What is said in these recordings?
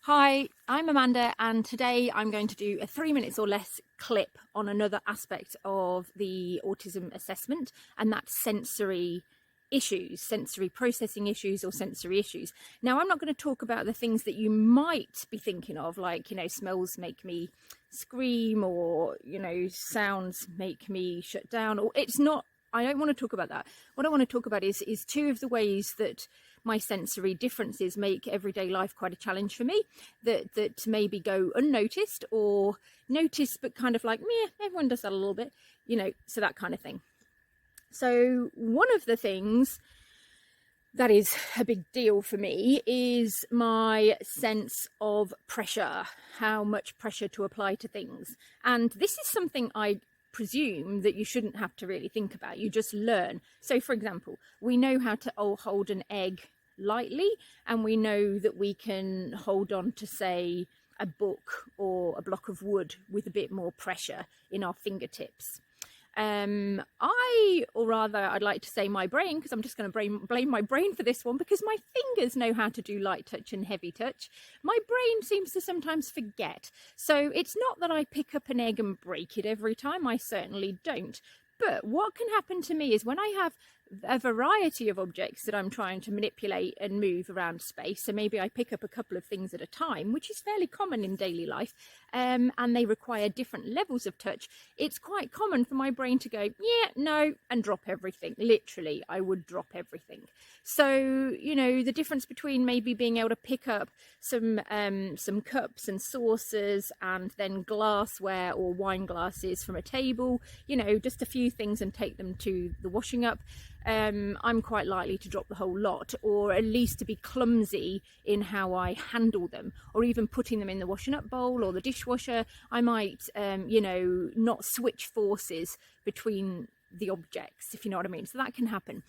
Hi, I'm Amanda, and today I'm going to do a 3 minutes or less clip on another aspect of the autism assessment, and that's sensory issues, sensory processing issues or sensory issues. Now, I'm not going to talk about the things that you might be thinking of, like, smells make me scream, or, sounds make me shut down, or I don't want to talk about that. What I want to talk about is two of the ways that my sensory differences make everyday life quite a challenge for me, that maybe go unnoticed or noticed but kind of like, meh, everyone does that a little bit, so that kind of thing. So one of the things that is a big deal for me is my sense of pressure, how much pressure to apply to things. And this is something I presume that you shouldn't have to really think about. You just learn. So, for example, we know how to hold an egg lightly, and we know that we can hold on to, say, a book or a block of wood with a bit more pressure in our fingertips. I'd like to say my brain, because I'm just going to blame my brain for this one, because my fingers know how to do light touch and heavy touch. My brain seems to sometimes forget. So it's not that I pick up an egg and break it every time. I certainly don't. But what can happen to me is when I have a variety of objects that I'm trying to manipulate and move around space, so maybe I pick up a couple of things at a time, which is fairly common in daily life, and they require different levels of touch, it's quite common for my brain to go, yeah, no, and drop everything. Literally, I would drop everything. So, the difference between maybe being able to pick up some cups and saucers and then glassware or wine glasses from a table, just a few things, and take them to the washing up, I'm quite likely to drop the whole lot, or at least to be clumsy in how I handle them, or even putting them in the washing up bowl or the dishwasher. I might, not switch forces between the objects, if you know what I mean. So that can happen.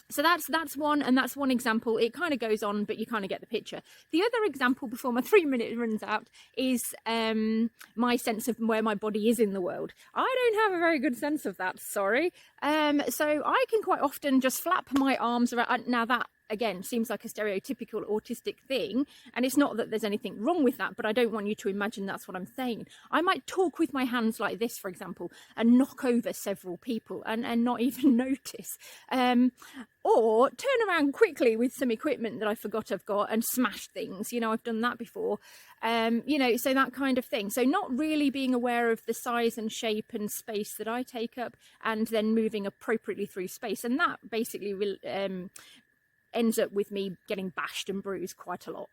So that's one, and that's one example. It kind of goes on, but you kind of get the picture. The other example, before my 3 minutes runs out, is my sense of where my body is in the world. I don't have a very good sense of that, sorry. So I can quite often just flap my arms around. Now that, again, seems like a stereotypical autistic thing, and it's not that there's anything wrong with that, but I don't want you to imagine that's what I'm saying. I might talk with my hands like this, for example, and knock over several people and not even notice. Or turn around quickly with some equipment that I forgot I've got and smash things. I've done that before. So that kind of thing. So not really being aware of the size and shape and space that I take up, and then moving appropriately through space. And that basically ends up with me getting bashed and bruised quite a lot.